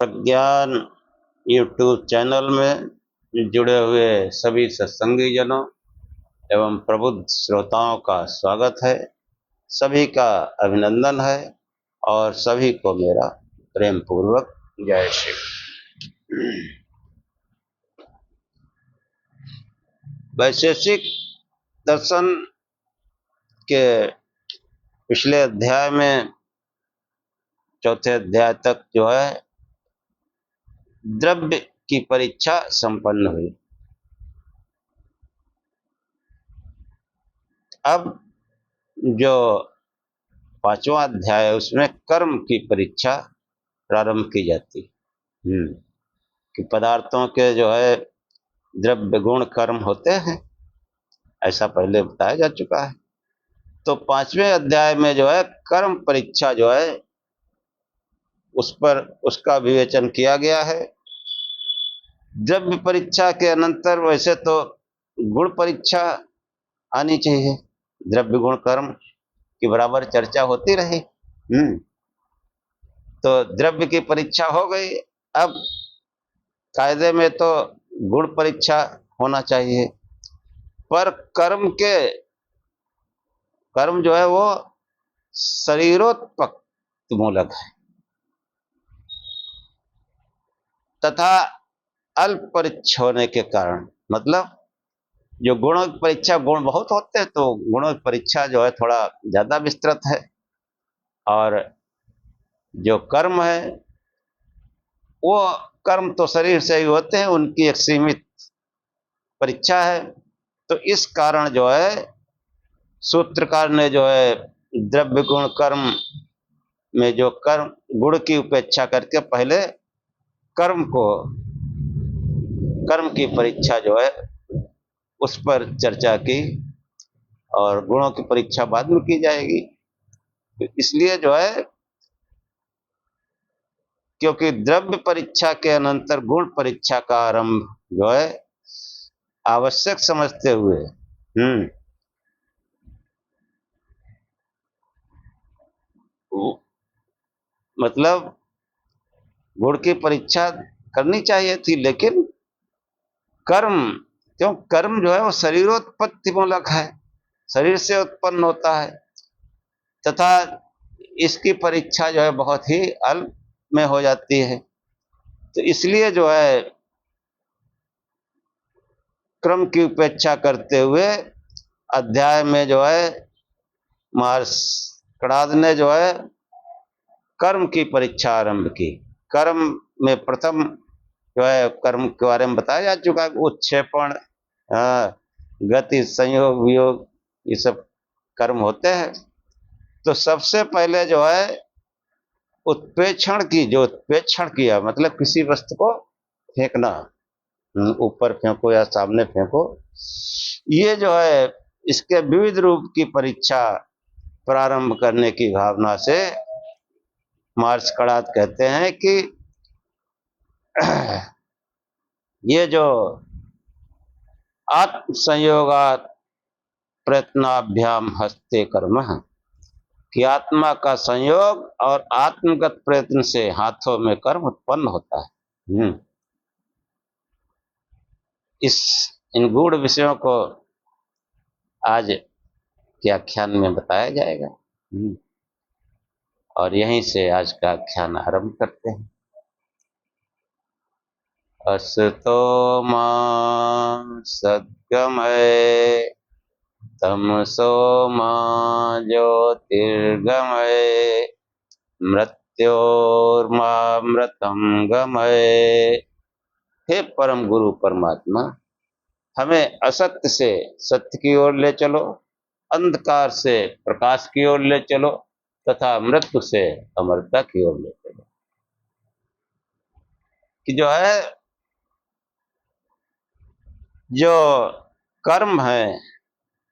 प्रज्ञान YouTube channel में जुड़े हुए सभी सत्संगी जनों एवं प्रबुद्ध श्रोताओं का स्वागत है। सभी का अभिनंदन है और सभी को मेरा प्रेम पूर्वक जय श्री। वैशेषिक दर्शन के पिछले अध्याय में चौथे अध्याय तक जो है द्रव्य की परीक्षा संपन्न हुई। अब जो पांचवा अध्याय है उसमें कर्म की परीक्षा प्रारंभ की जाती है कि पदार्थों के जो है द्रव्य गुण कर्म होते हैं, ऐसा पहले बताया जा चुका है। तो पांचवें अध्याय में जो है कर्म परीक्षा जो है उस पर उसका विवेचन किया गया है। द्रव्य परीक्षा के अनंतर वैसे तो गुण परीक्षा आनी चाहिए, द्रव्य गुण कर्म की बराबर चर्चा होती रही। तो द्रव्य की परीक्षा हो गई। अब कायदे में तो गुण परीक्षा होना चाहिए, पर कर्म जो है वो शरीरोत्पत्ति मूलक है तथा अल्प परीक्षा होने के कारण, मतलब जो गुणों की परीक्षा, गुण बहुत होते हैं तो गुणों की परीक्षा जो है थोड़ा ज्यादा विस्तृत है, और जो कर्म है वो कर्म तो शरीर से ही होते हैं, उनकी एक सीमित परीक्षा है। तो इस कारण जो है सूत्रकार ने जो है द्रव्य गुण कर्म में जो कर्म गुण की उपेक्षा करके पहले कर्म की परीक्षा जो है उस पर चर्चा की और गुणों की परीक्षा बाद में की जाएगी। इसलिए जो है क्योंकि द्रव्य परीक्षा के अनंतर गुण परीक्षा का आरंभ जो है आवश्यक समझते हुए मतलब गुण की परीक्षा करनी चाहिए थी, लेकिन कर्म जो है वो शरीरोत्पत्ति मूलक है, शरीर से उत्पन्न होता है तथा इसकी परीक्षा जो है बहुत ही अल्प में हो जाती है। तो इसलिए जो है क्रम की उपेक्षा करते हुए अध्याय में जो है कणाद ने जो है कर्म की परीक्षा आरंभ की। कर्म में प्रथम जो है कर्म के बारे में बताया जा चुका है, उत्क्षेपण, गति, संयोग, वियोग, ये सब कर्म होते हैं। तो सबसे पहले जो है उत्प्रेक्षण किया, मतलब किसी वस्तु को फेंकना, ऊपर फेंको या सामने फेंको, ये जो है इसके विविध रूप की परीक्षा प्रारंभ करने की भावना से मार्क्स कणाद कहते हैं कि ये जो आत्म संयोगात प्रयत्नाभ्याम हस्ते कर्म है कि आत्मा का संयोग और आत्मगत प्रयत्न से हाथों में कर्म उत्पन्न होता है। इन गूढ़ विषयों को आज के आख्यान में बताया जाएगा और यहीं से आज का आख्यान आरंभ करते हैं। असतो मा सद्गमय तमसो मा ज्योतिर्गमय मृत्योर्मामृतम गमय। हे परम गुरु परमात्मा, हमें असत्य से सत्य की ओर ले चलो, अंधकार से प्रकाश की ओर ले चलो तथा मृत्यु से अमरता की ओर ले चलो। कि जो है जो कर्म है,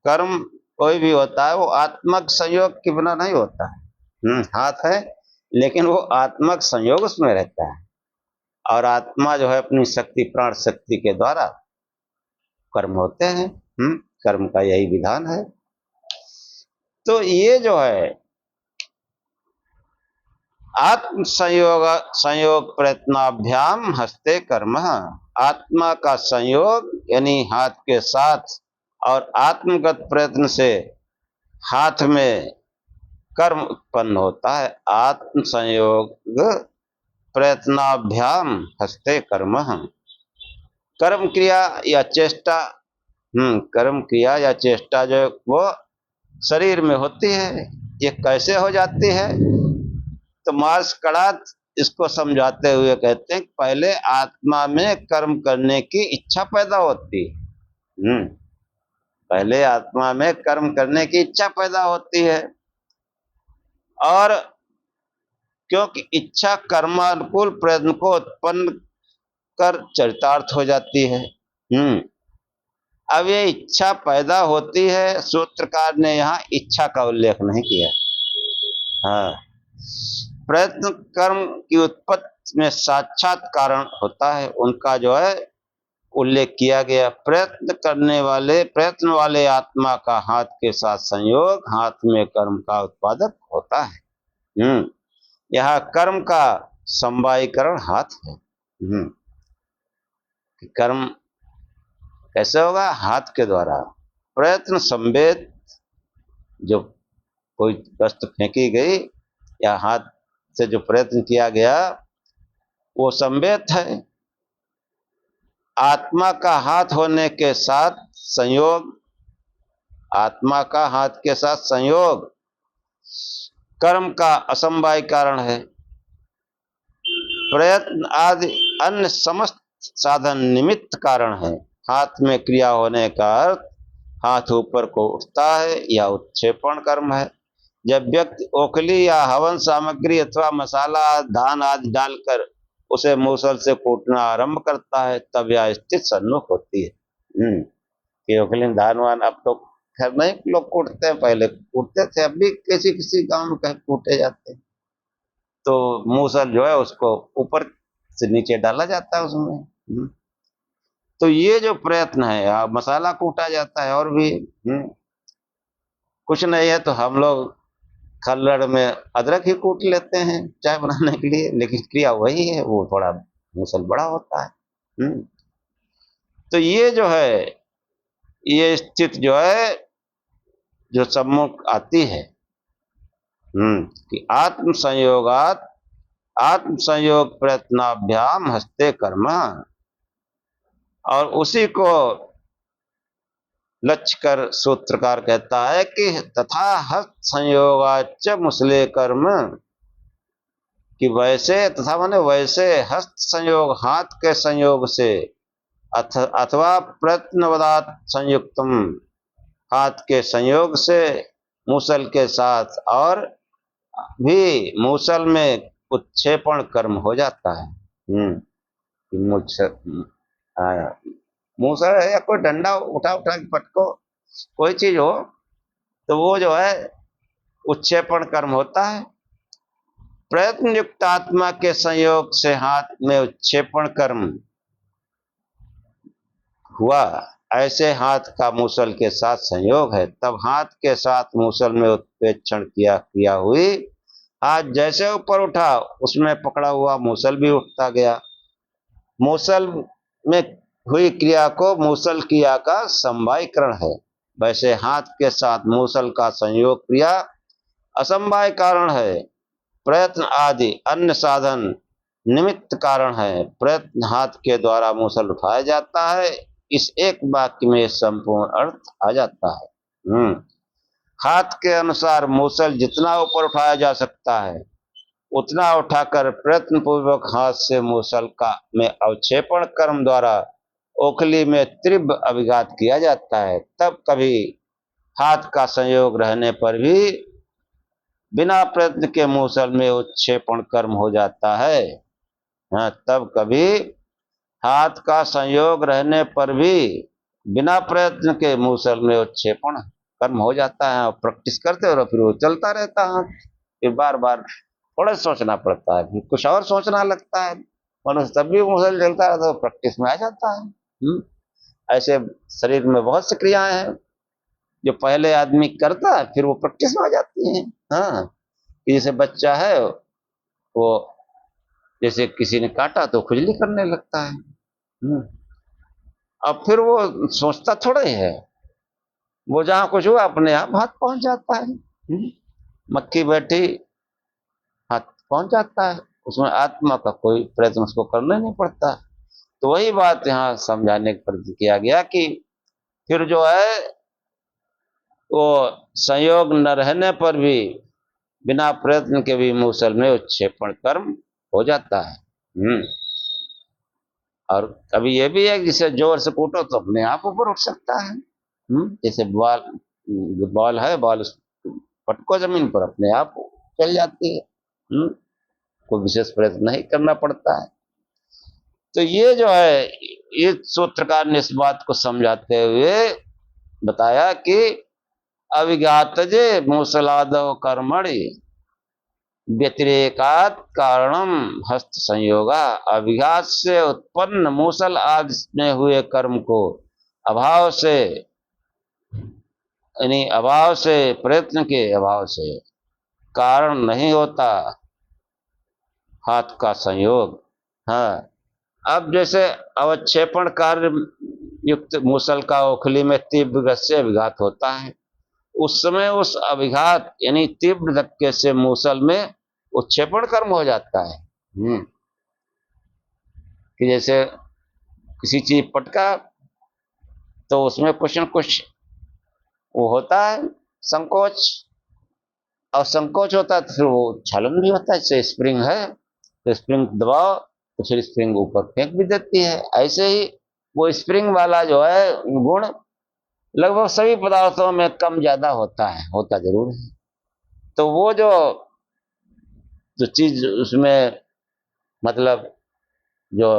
कर्म कोई भी होता है वो आत्मक संयोग के बिना नहीं होता है। हाथ है लेकिन वो आत्मक संयोग उसमें रहता है, और आत्मा जो है अपनी शक्ति, प्राण शक्ति के द्वारा कर्म होते हैं। कर्म का यही विधान है। तो ये जो है आत्म संयोग संयोग प्रयत्नाभ्याम हस्ते कर्म। आत्मा का संयोग यानी हाथ के साथ और आत्मगत प्रयत्न से हाथ में कर्म उत्पन्न होता है। आत्म संयोग प्रयत्नाभ्याम हस्ते कर्म। कर्म क्रिया या चेष्टा कर्म क्रिया या चेष्टा जो वो शरीर में होती है। ये कैसे हो जाती है? तो मार्क्स कड़ात इसको समझाते हुए कहते हैं पहले आत्मा में कर्म करने की इच्छा पैदा होती है। पहले आत्मा में कर्म करने की इच्छा पैदा होती है और क्योंकि इच्छा कर्मानुकूल प्रयत्न को उत्पन्न कर चरितार्थ हो जाती है। अब ये इच्छा पैदा होती है, सूत्रकार ने यहाँ इच्छा का उल्लेख नहीं किया। हाँ, प्रयत्न कर्म की उत्पत्ति में साक्षात कारण होता है, उनका जो है उल्लेख किया गया। प्रयत्न वाले आत्मा का हाथ के साथ संयोग हाथ में कर्म का उत्पादक होता है। यहाँ कर्म का समवायीकरण हाथ है। कर्म कैसे होगा? हाथ के द्वारा। प्रयत्न संवेद, जो कोई वस्तु फेंकी गई या हाथ से जो प्रयत्न किया गया वो संवेद है। आत्मा का हाथ होने के साथ संयोग, आत्मा का हाथ के साथ संयोग कर्म का असमवाय कारण है। प्रयत्न आदि अन्य समस्त साधन निमित्त कारण है। हाथ में क्रिया होने का अर्थ हाथ ऊपर को उठता है या उत्क्षेपण कर्म है। जब व्यक्ति ओखली या हवन सामग्री अथवा मसाला धान आदि डालकर उसे मूसल से कूटना आरंभ करता है तब यह स्थिति सन्मुख होती है। कि ओखली धान वान अब तो खैर नहीं लोग कूटते हैं, पहले कूटते थे, अब भी किसी किसी गांव में कहीं कूटे जाते हैं। तो मूसल जो है उसको ऊपर से नीचे डाला जाता है उसमें। तो ये जो प्रयत्न है, मसाला कूटा जाता है और भी कुछ नहीं है तो हम लोग खल्लड़ में अदरक ही कूट लेते हैं चाय बनाने के लिए, लेकिन क्रिया वही है, वो थोड़ा मूसल बड़ा होता है। तो ये जो है ये स्थिति जो है जो सम्मुख आती है कि आत्म संयोग प्रयत्नाभ्याम हस्ते कर्म, और उसी को लक्ष्य कर सूत्रकार कहता है कि तथा हस्त संयोगाच मुसले कर्म, कि वैसे तथा माने वैसे हस्त संयोग हाथ के संयोग से अथवा प्रयत्नवदात संयुक्तम हाथ के संयोग से मूसल के साथ और भी मूसल में उत्क्षेपण कर्म हो जाता है। मूसल है या कोई डंडा उठा के पटको कोई चीज हो तो वो जो है उत्क्षेपण कर्म होता है। प्रयत्न युक्त आत्मा के संयोग से हाथ में उत्क्षेपण कर्म हुआ, ऐसे हाथ का मूसल के साथ संयोग है, तब हाथ के साथ मूसल में उत्प्रेक्षण क्रिया हुई। हाथ जैसे ऊपर उठा उसमें पकड़ा हुआ मूसल भी उठता गया। मूसल में हुई क्रिया को मूसल क्रिया का समवायीकरण है। वैसे हाथ के साथ मूसल का संयोग क्रिया असमवाय कारण है। प्रयत्न आदि अन्य साधन निमित्त कारण है। प्रयत्न हाथ के द्वारा मूसल उठाया जाता है। इस एक वाक्य में संपूर्ण अर्थ आ जाता है। हाथ के अनुसार मूसल जितना ऊपर उठाया जा सकता है उतना उठाकर प्रयत्न पूर्वक हाथ से मूसल का में अवक्षेपण कर्म द्वारा ओखली में तीव्र अभिघात किया जाता है। तब कभी हाथ का संयोग रहने पर भी बिना प्रयत्न के मूसल में उत्क्षेपण कर्म हो जाता है। तब कभी हाथ का संयोग रहने पर भी बिना प्रयत्न के मूसल में उत्क्षेपण कर्म हो जाता है। प्रैक्टिस करते हो फिर वो चलता रहता है, फिर बार बार थोड़ा सोचना पड़ता है, फिर कुछ और सोचना लगता है, मनुष्य तब भी मूसल चलता रहता है, प्रैक्टिस में आ जाता है। ऐसे शरीर में बहुत सी क्रियाएं हैं जो पहले आदमी करता है फिर वो प्रैक्टिस में आ जाती है। हाँ, जैसे बच्चा है वो जैसे किसी ने काटा तो खुजली करने लगता है। अब फिर वो सोचता थोड़ा ही है, वो जहां कुछ हुआ अपने आप हाथ पहुंच जाता है। मक्खी बैठी हाथ पहुंच जाता है, उसमें आत्मा का कोई प्रयत्न उसको करना नहीं पड़ता। तो वही बात यहाँ समझाने का प्रयत्न किया गया कि फिर जो है वो संयोग न रहने पर भी बिना प्रयत्न के भी मूसल में उत्क्षेपण कर्म हो जाता है। और कभी ये भी है कि जिसे जोर से कूटो तो अपने आप ऊपर उठ सकता है। जैसे बॉल, बॉल है, बॉल पटको जमीन पर अपने आप चल जाती है। कोई विशेष प्रयत्न नहीं करना पड़ता है। तो ये जो है, ये सूत्रकार ने इस बात को समझाते हुए बताया कि अविघातजे मूसलादो कर्मणि व्यतिरेकात् कारणम हस्त संयोगा। अभिघात से उत्पन्न मूसल आदि में हुए कर्म को अभाव से, यानी अभाव से, प्रयत्न के अभाव से कारण नहीं होता हाथ का संयोग। हाँ, अब जैसे अवक्षेपण कार्य युक्त मूसल का ओखली में तीव्र गति से अभिघात होता है, उस समय उस अभिघात यानी तीव्र धक्के से मूसल में उत्क्षेपण कर्म हो जाता है। कि जैसे किसी चीज पटका तो उसमें कुछ न कुछ वो होता है संकोच, और संकोच होता है तो फिर वो छलन भी होता है। जैसे स्प्रिंग है तो स्प्रिंग दबाओ तो फिर स्प्रिंग ऊपर फेंक भी देती है। ऐसे ही वो स्प्रिंग वाला जो है गुण लगभग सभी पदार्थों में कम ज्यादा होता है, होता जरूर है। तो वो जो चीज उसमें मतलब जो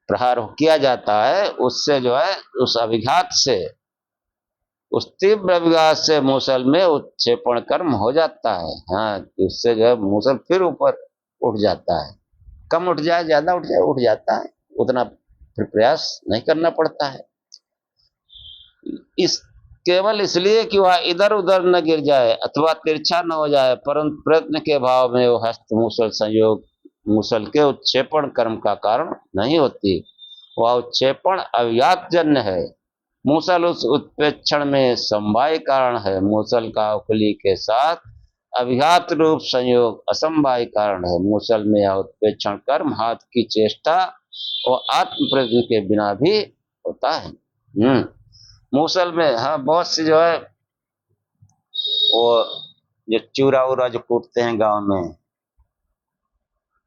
प्रहार किया जाता है उससे जो है उस अभिघात से, उस तीव्र अभिघात से मूसल में उत्क्षेपण कर्म हो जाता है। हाँ, उससे जो है मूसल फिर ऊपर उठ जाता है। कम उठ जाए, ज्यादा उठ जाए, उठ जाता है, उतना फिर प्रयास नहीं करना पड़ता है। इस केवल इसलिए कि वह इधर उधर न गिर जाए अथवा तिरछा न हो जाए, परंतु प्रयत्न के भाव में वो हस्त मूसल संयोग मूसल के उत्क्षेपण कर्म का कारण नहीं होती। वह उत्क्षेपण अव्यात जन्य है। मूसल उस उत्प्रेक्षण में समवाय कारण है। मूसल का उखली के साथ अभिघात रूप संयोग असमवाय कारण है। मूसल में यह उत्प्रेक्षण कर्म हाथ की चेष्टा और आत्म प्रयत्न के बिना भी होता है। मूसल में हाँ बहुत सी जो है वो जो चूरा उरा जो कूटते हैं गांव में,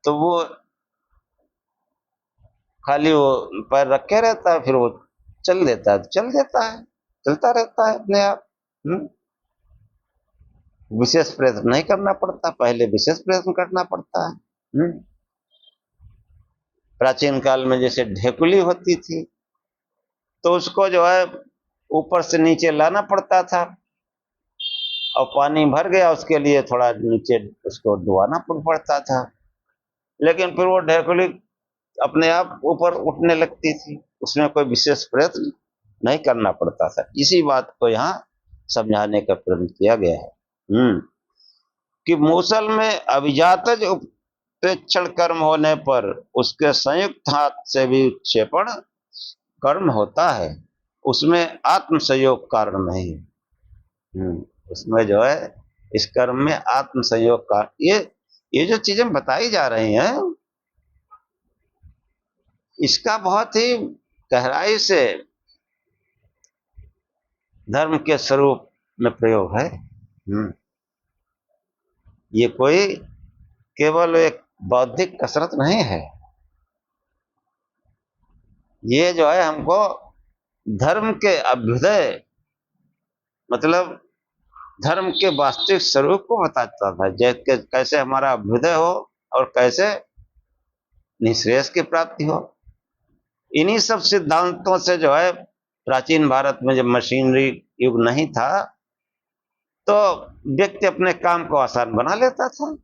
तो वो खाली वो पैर रखे रहता है, फिर वो चल देता है तो चल देता है, चलता रहता है अपने आप। विशेष प्रयत्न नहीं करना पड़ता, पहले विशेष प्रयत्न करना पड़ता है। प्राचीन काल में जैसे ढेकुली होती थी तो उसको जो है ऊपर से नीचे लाना पड़ता था, और पानी भर गया उसके लिए थोड़ा नीचे उसको डुबाना पड़ता था, लेकिन फिर वो ढेकुली अपने आप ऊपर उठने लगती थी, उसमें कोई विशेष प्रयत्न नहीं करना पड़ता था। इसी बात को यहाँ समझाने का प्रयत्न किया गया है कि मूसल में अभिजातज उत्प्रेक्षण कर्म होने पर उसके संयुक्त हाथ से भी उत्क्षेपण कर्म होता है, उसमें आत्म संयोग कारण नहीं है। उसमें जो है इस कर्म में आत्म संयोग का ये जो चीजें बताई जा रही हैं इसका बहुत ही गहराई से धर्म के स्वरूप में प्रयोग है। ये कोई केवल एक बौद्धिक कसरत नहीं है, ये जो है हमको धर्म के अभ्युदय मतलब धर्म के वास्तविक स्वरूप को बताता था, जैसे कैसे हमारा अभ्युदय हो और कैसे निःश्रेयस की प्राप्ति हो। इन्हीं सब सिद्धांतों से जो है प्राचीन भारत में जब मशीनरी युग नहीं था तो व्यक्ति अपने काम को आसान बना लेता था।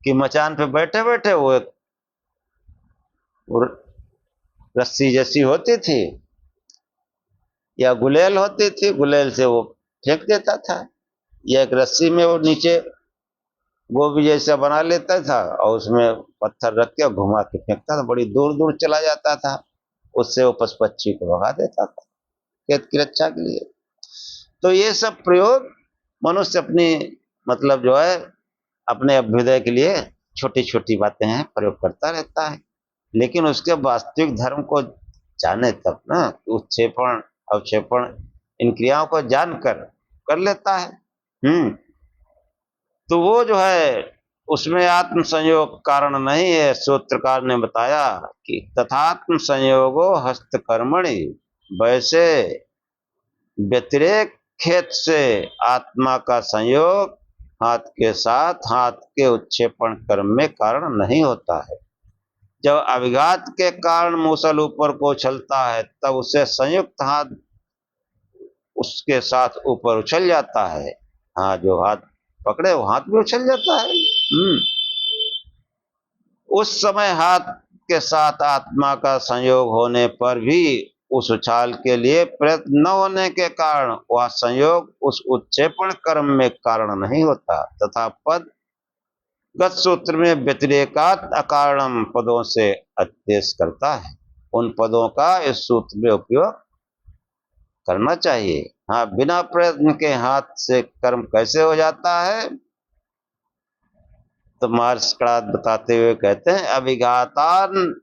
कि मचान पे बैठे बैठे वो एक रस्सी जैसी होती थी या गुलेल होती थी, गुलेल से वो फेंक देता था, या एक रस्सी में वो नीचे गोभी जैसा बना लेता था और उसमें पत्थर रख के घुमा के फेंकता था, बड़ी दूर दूर चला जाता था। उससे वो पशु पक्षी को भगा देता था खेत की रक्षा के लिए। तो ये सब प्रयोग मनुष्य अपनी मतलब जो है अपने अभ्युदय के लिए छोटी छोटी बातें हैं प्रयोग करता रहता है, लेकिन उसके वास्तविक धर्म को जाने तब ना, उत्क्षेपण अवक्षेपण इन क्रियाओं को जानकर कर लेता है। तो वो जो है उसमें आत्म संयोग कारण नहीं है। सूत्रकार ने बताया कि तथात्म संयोगो हस्तकर्मणि, वैसे व्यतिरेक खेत से आत्मा का संयोग हाथ के साथ हाथ के उत्क्षेपण कर्म में कारण नहीं होता है। जब अभिघात के कारण मूसल ऊपर को उछलता है तब उसे संयुक्त हाथ उसके साथ ऊपर उछल जाता है। हाँ, जो हाथ पकड़े वो हाथ भी उछल जाता है। उस समय हाथ के साथ आत्मा का संयोग होने पर भी उस उछाल के लिए प्रयत्न न होने के कारण वह संयोग उस उत्क्षेपण कर्म में कारण नहीं होता, तथा पद गत सूत्र में व्यतिरेकात अकारणम पदों से अध्यय करता है। उन पदों का इस सूत्र में उपयोग करना चाहिए। हाँ, बिना प्रयत्न के हाथ से कर्म कैसे हो जाता है? तो मार्शकड़ात बताते हुए कहते हैं, अभिघातान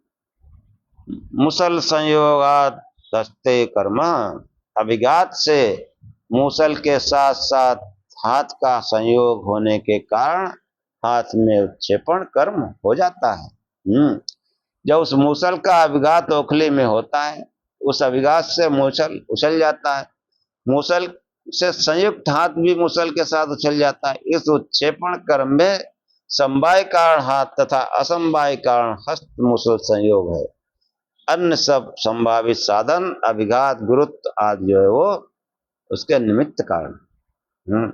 मुसल संयोगात दस्ते कर्म। अभिघात से मूसल के साथ साथ हाथ का संयोग होने के कारण हाथ में उत्क्षेपण कर्म हो जाता है। जब उस मूसल का अभिघात ओखली में होता है, उस अभिघात से मूसल उछल जाता है, मूसल से संयुक्त हाथ भी मूसल के साथ उछल जाता है। इस उत्क्षेपण कर्म में समवाय कारण हाथ तथा असमवाय कारण हस्त मूसल संयोग है। अन्य सब संभावित साधन अभिघात गुरुत्व आदि जो है वो उसके निमित्त कारण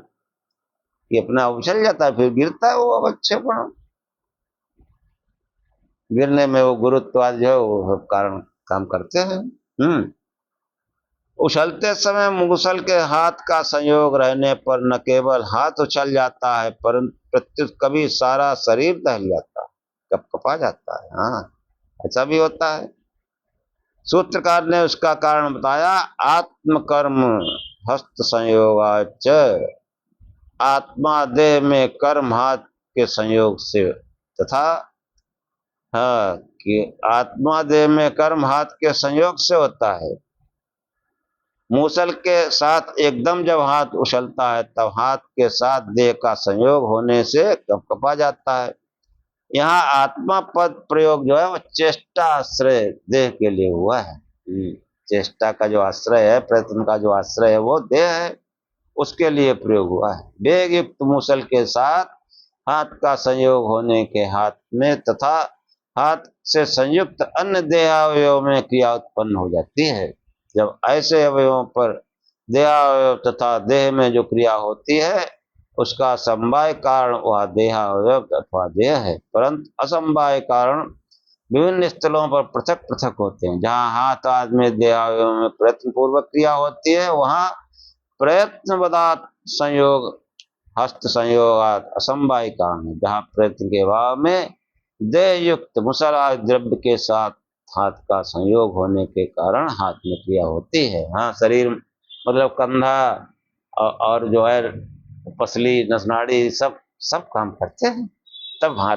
ये अपना उछल जाता है, फिर गिरता है वो अवक्षेपण, गिरने में वो गुरुत्व आदि जो है वो कारण काम करते हैं। उछलते समय मूसल के हाथ का संयोग रहने पर न केवल हाथ उछल जाता है परंतु प्रत्युत कभी सारा शरीर दहल जाता है, कपकपा जाता है। हाँ, ऐसा भी होता है। सूत्रकार ने उसका कारण बताया, आत्मकर्म हस्त संयोगाच, आत्मा देह में कर्म हाथ के संयोग से, तथा हाँ कि आत्मा देह में कर्म हाथ के संयोग से होता है। मूसल के साथ एकदम जब हाथ उछलता है तब हाथ के साथ देह का संयोग होने से कपकपा जाता है। यहाँ आत्मा पद प्रयोग जो है वो चेष्टा आश्रय देह के लिए हुआ है। चेष्टा का जो आश्रय है, प्रयत्न का जो आश्रय है वो देह है, उसके लिए प्रयोग हुआ है। वेग युक्त मूसल के साथ हाथ का संयोग होने के हाथ में तथा हाथ से संयुक्त अन्य देहावयव में क्रिया उत्पन्न हो जाती है। जब ऐसे अवयवों पर देहावयव तथा देह में जो क्रिया होती है उसका समवाय कारण वह देहावयव अथवा देह है, परंतु असमवाय कारण विभिन्न स्थलों पर पृथक पृथक होते हैं। जहाँ हाथ आदि में देहावयव में प्रयत्न पूर्वक क्रिया होती है वहाँ प्रयत्न पदार्थ संयोग हस्त संयोग असमवाय कारण है। जहाँ प्रयत्न के भाव में देह युक्त मुसल आदि द्रव्य के साथ हाथ का संयोग होने के कारण हाथ में क्रिया होती है। हाँ, शरीर मतलब कंधा और जो है पसली नसनाड़ी सब सब काम करते हैं, तब हाथ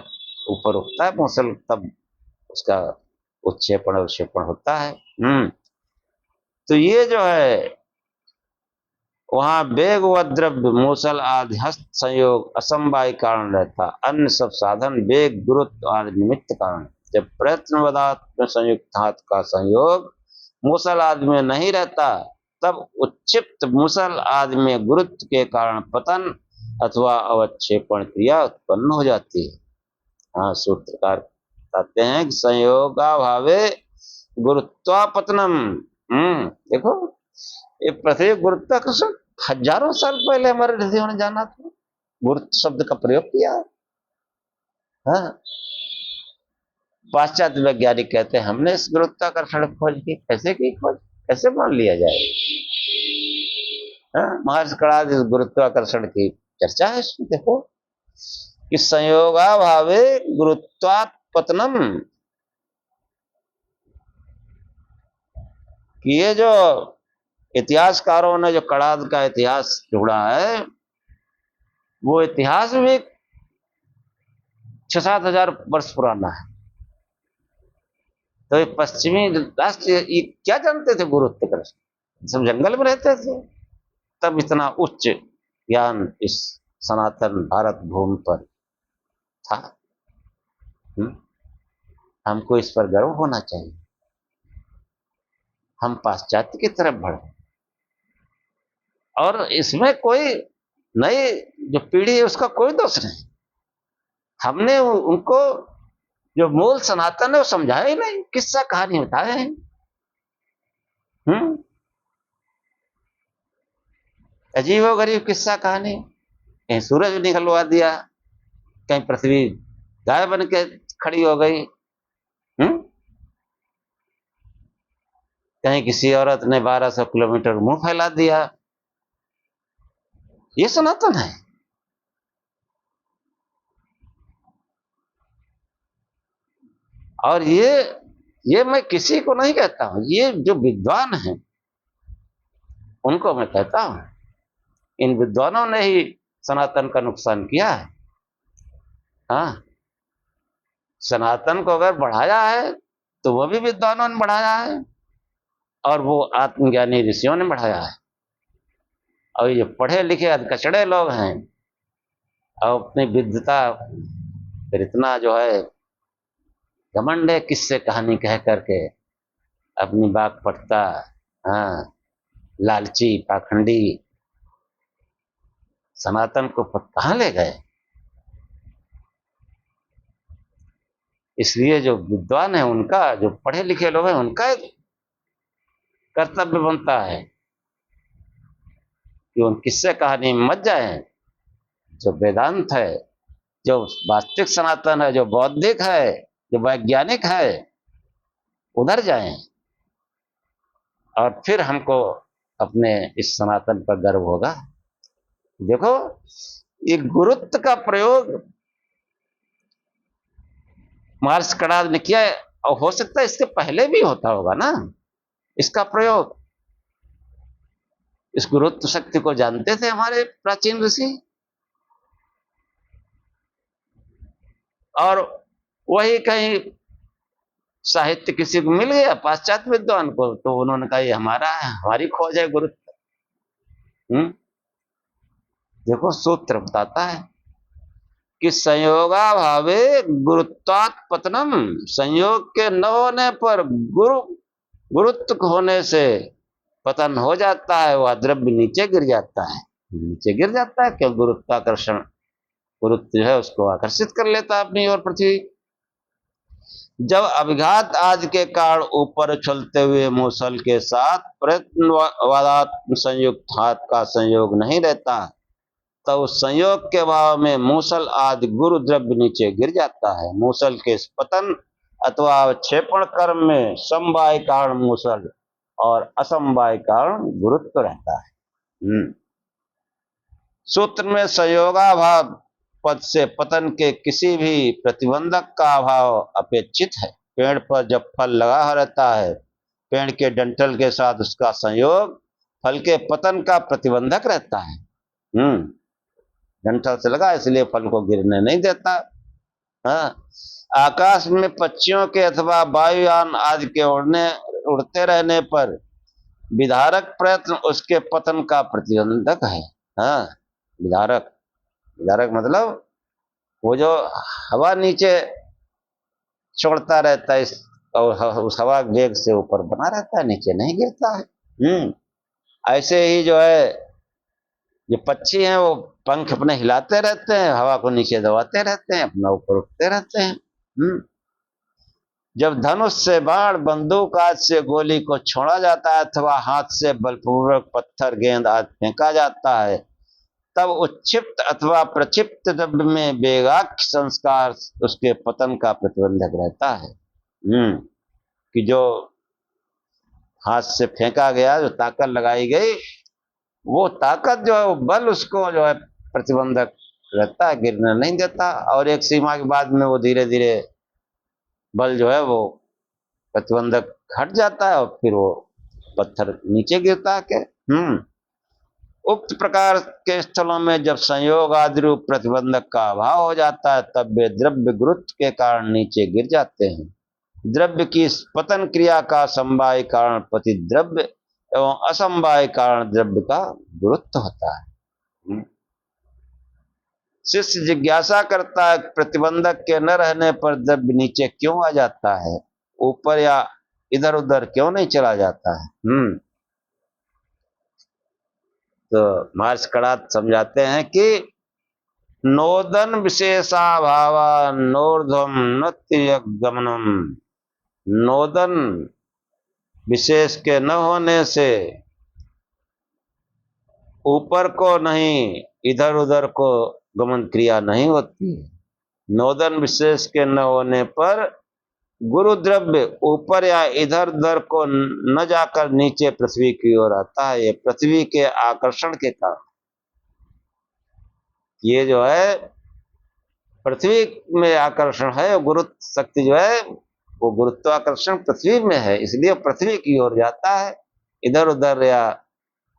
ऊपर उठता है मूसल, तब उसका उत्क्षेपण अवक्षेपण होता है। तो ये जो है वहां वेग व द्रव्य मूसल आदि हस्त संयोग असमवाय कारण रहता, अन्य सब साधन वेग गुरुत्व आदि निमित्त कारण। जब प्रयत्न पदार्थ में संयुक्त हाथ का संयोग मूसल आदि में नहीं रहता तब उच्चिप्त मूसल आदि में गुरुत्व के कारण पतन अथवा अवक्षेपण क्रिया उत्पन्न हो जाती है। हाँ, सूत्रकार बताते हैं कि संयोगाभावे गुरुत्वापतनम। देखो ये पृथ्वी गुरुत्वाकर्षण हजारों साल पहले हमारे ऋषियों ने जाना था, गुरुत्व शब्द का प्रयोग किया। हाँ, पाश्चात्य वैज्ञानिक कहते हैं हमने इस गुरुत्वाकर्षण खोज की, कैसे की खोज, कैसे मान लिया जाए? हाँ, महर्षि कणाद इस गुरुत्वाकर्षण की चर्चा है इसमें। देखो कि संयोगाभावे गुरुत्वात् पतनम, कि ये जो इतिहासकारों ने जो कड़ाद का इतिहास जोड़ा है, वो इतिहास भी 6-7 हजार वर्ष पुराना है। तो ये पश्चिमी राष्ट्र ये क्या जानते थे गुरुत्व का? सब जंगल में रहते थे, तब इतना उच्च ज्ञान इस सनातन भारत भूमि पर था। हमको इस पर गर्व होना चाहिए। हम पाश्चात्य की तरफ बढ़े, और इसमें कोई नई जो पीढ़ी है उसका कोई दोष नहीं। हमने उनको जो मूल सनातन है वो समझाया ही नहीं, किस्सा कहानी बताए हैं। अजीबो गरीब किस्सा कहानी, कहीं सूरज निकलवा दिया, कहीं पृथ्वी गाय बन के खड़ी हो गई, कहीं किसी औरत ने 1200 किलोमीटर मुंह फैला दिया। ये सनातन है। और ये मैं किसी को नहीं कहता हूं, ये जो विद्वान हैं उनको मैं कहता हूं। इन विद्वानों ने ही सनातन का नुकसान किया है। हाँ, सनातन को अगर बढ़ाया है तो वो भी विद्वानों ने बढ़ाया है, और वो आत्मज्ञानी ऋषियों ने बढ़ाया है। और ये पढ़े लिखे अधकचड़े लोग हैं, और अपनी विद्वता फिर इतना जो है घमंड है, किससे कहानी कह करके अपनी बात पटता। हाँ, लालची पाखंडी सनातन को कहां ले गए। इसलिए जो विद्वान है उनका, जो पढ़े लिखे लोग हैं उनका कर्तव्य बनता है कि उन किस्से कहानी में मत जाए। जो वेदांत है, जो वास्तविक सनातन है, जो बौद्धिक है, जो वैज्ञानिक है, उधर जाएं, और फिर हमको अपने इस सनातन पर गर्व होगा। देखो ये गुरुत्व का प्रयोग मार्स कड़ाद ने किया है, और हो सकता है इसके पहले भी होता होगा ना इसका प्रयोग। इस गुरुत्व शक्ति को जानते थे हमारे प्राचीन ऋषि, और वही कहीं साहित्य किसी को मिल गया पाश्चात्य विद्वान को, तो उन्होंने कहा ये हमारा है, हमारी खोज है गुरुत्व। देखो सूत्र बताता है कि संयोगाभावे गुरुत्वात् पतनम, संयोग के न होने पर गुरुत्व होने से पतन हो जाता है, वह द्रव्य नीचे गिर जाता है। नीचे गिर जाता है क्यों? गुरुत्वाकर्षण, गुरुत्व जो है उसको आकर्षित कर लेता है अपनी ओर पृथ्वी। जब अभिघात आज के कारण ऊपर उछलते हुए मूसल के साथ प्रयत्नवादात्मक संयुक्त हाथ का संयोग नहीं रहता, तो उस संयोग के भाव में मूसल आदि गुरु द्रव्य नीचे गिर जाता है। मूसल के पतन अथवा क्षेपण कर्म में समवाय कारण मूसल और असमवाय कारण गुरुत्व रहता है। सूत्र में संयोगाभाव पद से पतन के किसी भी प्रतिबंधक का अभाव अपेक्षित है। पेड़ पर जब फल लगा रहता है, पेड़ के डंठल के साथ उसका संयोग फल के पतन का प्रतिबंधक रहता है। डंठल से लगा इसलिए फल को गिरने नहीं देता। हाँ, आकाश में पक्षियों के अथवा वायुयान आदि के उड़ते रहने पर विधारक प्रयत्न उसके पतन का प्रतिबंधक है। हाँ, विधारक मतलब वो जो हवा नीचे छोड़ता रहता है और उस हवा वेग से ऊपर बना रहता है, नीचे नहीं गिरता है। ऐसे ही जो है जो पक्षी हैं वो पंख अपने हिलाते रहते हैं, हवा को नीचे दबाते रहते हैं, अपना ऊपर उठते रहते हैं। जब धनुष से बाण, बंदूक आदि से गोली को छोड़ा जाता है अथवा हाथ से बलपूर्वक पत्थर गेंद आदि फेंका जाता है, तब उच्छिप्त अथवा प्रक्षिप्त द्रव्य में वेगाख्य संस्कार उसके पतन का प्रतिबंधक रहता है। कि जो हाथ से फेंका गया, जो ताकत लगाई गई, वो ताकत जो है वो बल उसको जो है प्रतिबंधक रहता है, गिरने नहीं देता, और एक सीमा के बाद में वो धीरे धीरे बल जो है वो प्रतिबंधक हट जाता है और फिर वो पत्थर नीचे गिरता है के। उक्त प्रकार के स्थलों में जब संयोग आदि रूप प्रतिबंधक का अभाव हो जाता है तब वे द्रव्य गुरुत्व के कारण नीचे गिर जाते हैं। द्रव्य की पतन क्रिया का समवाय कारण प्रतिद्रव्य एवं असमवाय कारण द्रव्य का गुरुत्व होता है। शिष्य जिज्ञासा करता है प्रतिबंधक के न रहने पर द्रव्य नीचे क्यों आ जाता है, ऊपर या इधर उधर क्यों नहीं चला जाता है। तो महर्षि कणाद समझाते हैं कि नोदन विशेषाभावा नोर्ध्वम नत्यगमनम, नोदन विशेष के न होने से ऊपर को नहीं इधर उधर को गमन क्रिया नहीं होती। नोदन विशेष के न होने पर गुरु द्रव्य ऊपर या इधर उधर को न जाकर नीचे पृथ्वी की ओर आता है। ये पृथ्वी के आकर्षण के कारण, ये जो है पृथ्वी में आकर्षण है, गुरुत्व शक्ति जो है वो गुरुत्वाकर्षण पृथ्वी में है, इसलिए पृथ्वी की ओर जाता है, इधर उधर या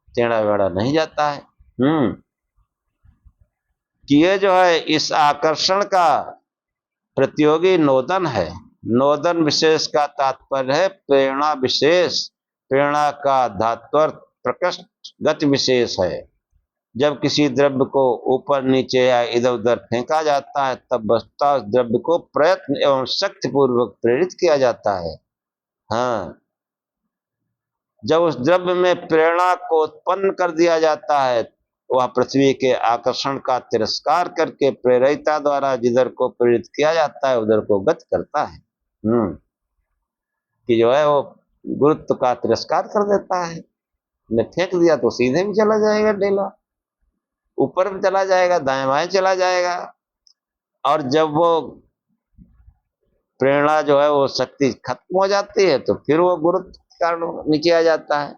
टेढ़ा बेड़ा नहीं जाता है। कि ये जो है इस आकर्षण का प्रतियोगी नोदन है। नोदन विशेष का तात्पर्य है प्रेरणा विशेष, प्रेरणा का धात्वर्थ प्रकृष्ट गति विशेष है। जब किसी द्रव्य को ऊपर नीचे या इधर उधर फेंका जाता है तब वस्तुतः उस द्रव्य को प्रयत्न एवं शक्ति पूर्वक प्रेरित किया जाता है। जब उस द्रव्य में प्रेरणा को उत्पन्न कर दिया जाता है वह पृथ्वी के आकर्षण का तिरस्कार करके प्रेरिता द्वारा जिधर को प्रेरित किया जाता है उधर को गति करता है। कि जो है वो गुरुत्व का तिरस्कार कर देता है। ने फेंक दिया तो सीधे भी चला जाएगा, डेला ऊपर भी चला जाएगा, दाएं बाएं चला जाएगा, और जब वो प्रेरणा जो है वो शक्ति खत्म हो जाती है तो फिर वो गुरुत्व कारण नीचे आ जाता है।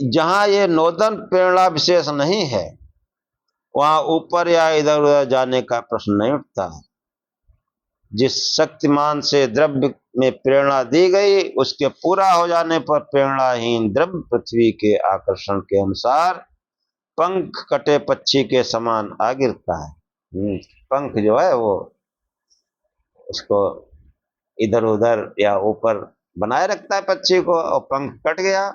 जहां ये नोदन प्रेरणा विशेष नहीं है वहां ऊपर या इधर उधर जाने का प्रश्न नहीं उठता है। जिस शक्तिमान से द्रव्य में प्रेरणा दी गई उसके पूरा हो जाने पर प्रेरणाहीन द्रव्य पृथ्वी के आकर्षण के अनुसार पंख कटे पक्षी के समान आ गिरता है। पंख जो है वो उसको इधर उधर या ऊपर बनाए रखता है पक्षी को, और पंख कट गया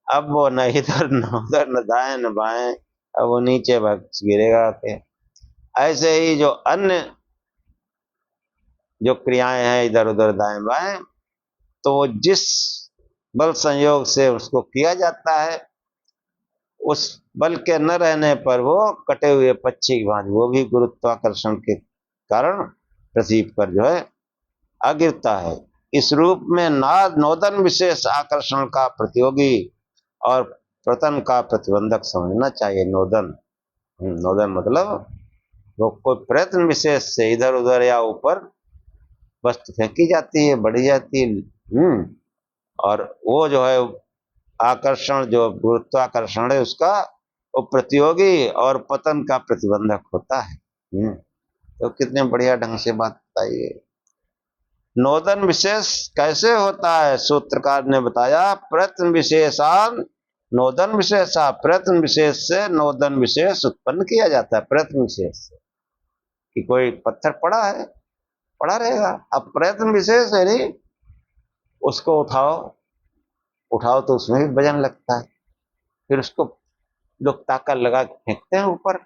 अब वो न इधर न उधर न दाएं न बाएं, अब वो नीचे बस गिरेगा के। ऐसे ही जो अन्य जो क्रियाएं हैं इधर उधर दाएं बाएं, तो वो जिस बल संयोग से उसको किया जाता है उस बल के न रहने पर वो कटे हुए पक्षी की भांति वो भी गुरुत्वाकर्षण के कारण पृथ्वी पर जो है आ गिरता है। इस रूप में नोदन विशेष आकर्षण का प्रतियोगी और पतन का प्रतिबंधक समझना चाहिए। नोदन मतलब वो कोई प्रयत्न विशेष से इधर उधर या ऊपर वस्तु फेंकी जाती है, बढ़ी जाती है, और वो जो है आकर्षण जो गुरुत्वाकर्षण है उसका वो प्रतियोगी और पतन का प्रतिबंधक होता है। तो कितने बढ़िया ढंग से बात बताइए। नोदन विशेष कैसे होता है, सूत्रकार ने बताया प्रयत्न विशेषान नोदन विशेषा, प्रयत्न विशेष से नोदन विशेष उत्पन्न किया जाता है। प्रयत्न विशेष से कि कोई पत्थर पड़ा है, पड़ा रहेगा, अब प्रयत्न विशेष है नहीं, उसको उठाओ तो उसमें भी वजन लगता है, फिर उसको लोग ताकत लगा के फेंकते हैं ऊपर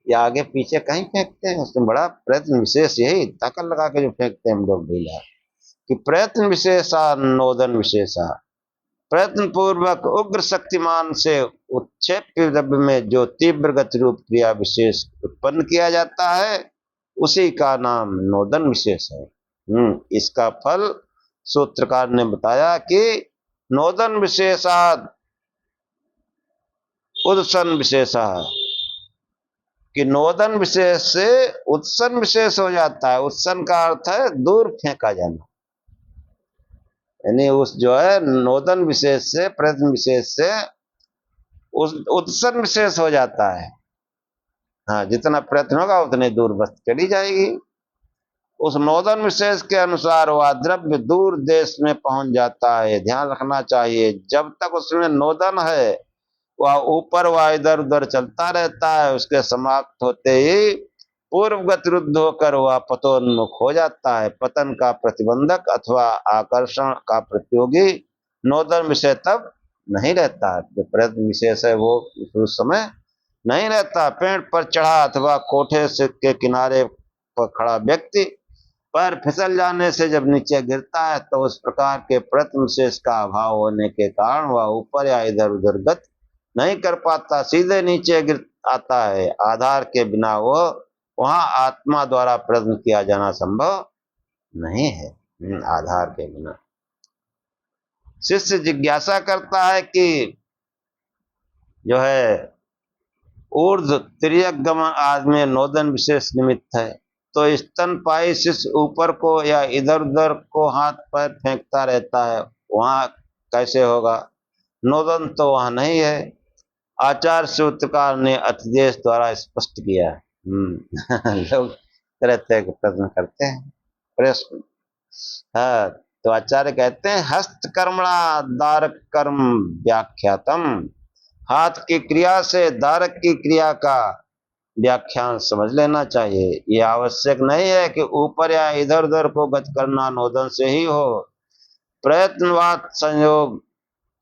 या आगे पीछे कहीं फेंकते हैं, उसमें बड़ा प्रयत्न विशेष यही ताकत लगा के जो फेंकते हैं हम लोग ढीला कि प्रयत्न विशेषा नोदन विशेषा। प्रयत्न पूर्वक उग्र शक्तिमान से उत्क्षेप द्रव्य में जो तीव्र गति रूप क्रिया विशेष उत्पन्न किया जाता है उसी का नाम नोदन विशेष है। इसका फल सूत्रकार ने बताया कि नोदन विशेषाद उदसन विशेषा, कि नोदन विशेष से उत्सन विशेष हो जाता है। उत्सन का अर्थ है दूर फेंका जाना, यानी उस जो है नोदन विशेष से प्रयत्न विशेष से उस उत्सर्ग विशेष हो जाता है। हाँ, जितना प्रयत्न होगा उतनी दूर वस्तु चली जाएगी। उस नोदन विशेष के अनुसार वह द्रव्य दूर देश में पहुंच जाता है। ध्यान रखना चाहिए, जब तक उसमें नोदन है वह ऊपर व इधर उधर चलता रहता है। उसके समाप्त होते ही पूर्व गतिरुद्ध होकर वह पतोन्मुख हो जाता है। पतन का प्रतिबंधक अथवा आकर्षण का प्रतियोगी नोदन विषय तब नहीं रहता। जो प्रयत्न विशेष है वो उस समय नहीं रहता। पेड़ पर चढ़ा अथवा कोठे से के किनारे पर खड़ा व्यक्ति पैर फिसल जाने से जब नीचे गिरता है तो उस प्रकार के प्रयत्न विशेष का अभाव होने के कारण वह ऊपर या इधर उधर गति नहीं कर पाता, सीधे नीचे गिर आता है। आधार के बिना वो वहां आत्मा द्वारा प्रयत्न किया जाना संभव नहीं है। आधार के बिना शिष्य जिज्ञासा करता है कि जो है ऊर्ध्व तिर्यक गमन आदि में नोदन विशेष निमित्त है, तो स्तनपायी शिष्य ऊपर को या इधर उधर को हाथ पैर फेंकता रहता है, वहां कैसे होगा? नोदन तो वहां नहीं है। आचार्य सूत्रकार ने अतिदेश द्वारा स्पष्ट किया। लोग तरह तरह के प्रश्न करते हैं, प्रश्न। हाँ, तो आचार्य कहते हैं हस्तकर्मणा दारक कर्म व्याख्यातम। हाथ की क्रिया से दारक की क्रिया का व्याख्यान समझ लेना चाहिए। यह आवश्यक नहीं है कि ऊपर या इधर उधर को गति करना नोदन से ही हो। प्रयत्नवाद संयोग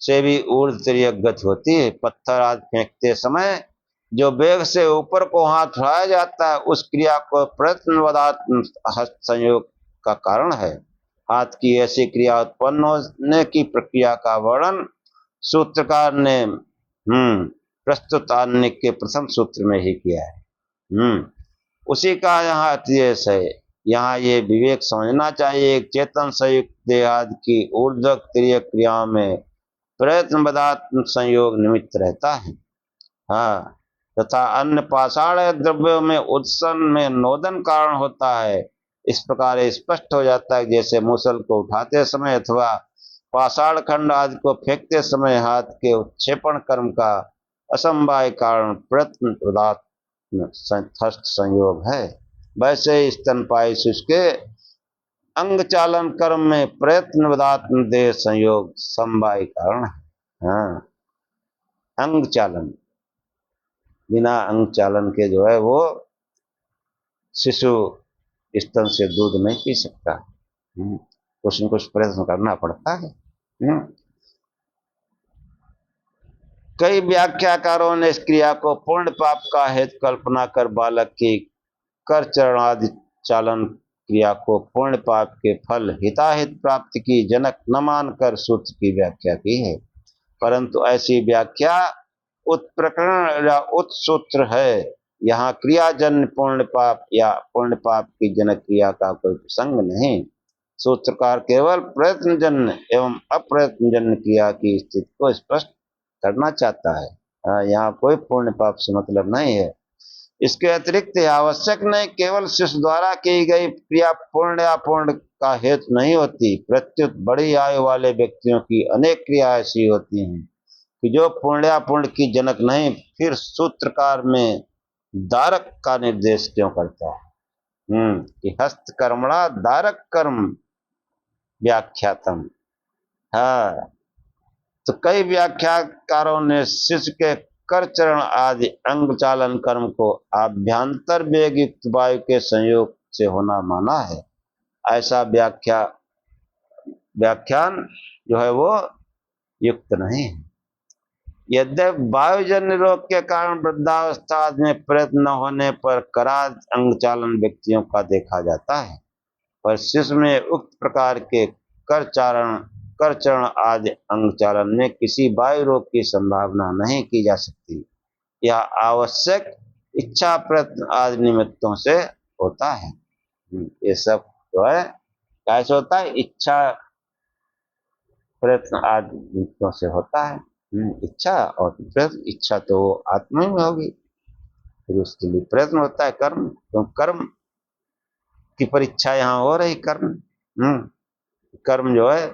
से भी ऊर्ध्व तिर्यक गति होती है। पत्थर आदि फेंकते समय जो वेग से ऊपर को हाथ उठाया जाता है उस क्रिया को प्रयत्नवादात्म हस्त संयोग का कारण है। हाथ की ऐसी क्रिया उत्पन्न होने की प्रक्रिया का वर्णन सूत्रकार ने प्रस्तुत आने के प्रथम सूत्र में ही किया है। उसी का यहाँ अतिदेश है। यहाँ ये विवेक समझना चाहिए, एक चेतन संयुक्त देहादि की ऊर्ध्व तिर्यक क्रियाओं में प्रयत्न पदार्थ संयोग निमित्त रहता है। हाँ, तथा अन्य पाषाण द्रव्यों में उत्सन में नोदन कारण होता है। इस प्रकार स्पष्ट हो जाता है जैसे मूसल को उठाते समय अथवा पाषाण खंड आदि को फेंकते समय हाथ के उत्क्षेपण कर्म का असमवाय कारण प्रयत्न पदार्थ संयोग है, वैसे स्तनपायी शिशु के अंग चालन कर्म में प्रयत्न पदार्थ देह संयोग समवाय कारण है। हाँ, अंग चालन, बिना अंग चालन के जो है वो शिशु स्तन से दूध नहीं पी सकता। कुछ न कुछ प्रयत्न करना पड़ता है। कई व्याख्याकारों ने इस क्रिया को पूर्ण पाप का हेतु कल्पना कर बालक की कर चरण आदि चालन क्रिया को पूर्ण पाप के फल हिताहित प्राप्ति की जनक न मानकर सूत्र की व्याख्या की है। परंतु ऐसी व्याख्या उत्प्रकरण या उत्सूत्र है। यहाँ क्रियाजन्य पूर्ण पाप या पूर्ण पाप की जनक क्रिया का कोई प्रसंग नहीं। सूत्रकार केवल प्रयत्नजन्य एवं अप्रयत्नजन्य क्रिया की स्थिति को स्पष्ट करना चाहता है। यहाँ कोई पूर्ण पाप से मतलब नहीं है। इसके अतिरिक्त आवश्यक नहीं केवल शिष्य द्वारा की गई क्रिया पूर्ण या पूर्ण का हेतु नहीं होती। प्रत्युत बड़ी आयु वाले व्यक्तियों की अनेक क्रिया ऐसी होती हैं कि जो पूर्ण या पूर्ण की जनक नहीं। फिर सूत्रकार में दारक का निर्देश क्यों करता है कि हस्तकर्मणा दारक कर्म व्याख्यातम। हाँ, तो कई व्याख्याकारों ने शिष्य के कर चरण आदि अंग चालन कर्म को आभ्यंतर वेग युक्त वायु के संयोग से होना माना है। ऐसा व्याख्यान जो है वो युक्त नहीं है। यद्यपि वायुजन्य रोग के कारण वृद्धावस्था में प्रयत्न न होने पर कराद अंग चालन व्यक्तियों का देखा जाता है, पर शिशु में उक्त प्रकार के कर चरण आदि अंग चालन में किसी वायु रोग की संभावना नहीं की जा सकती। यह आवश्यक इच्छा प्रयत्न आदि निमित्तों से होता है। ये सब जो है कैसे होता है? इच्छा प्रयत्न आदि निमित्तों से होता है। इच्छा और प्रयत्न, इच्छा तो आत्मा में होगी, फिर उसके लिए प्रयत्न होता है कर्म। तो कर्म की परीक्षा यहाँ हो रही। कर्म जो है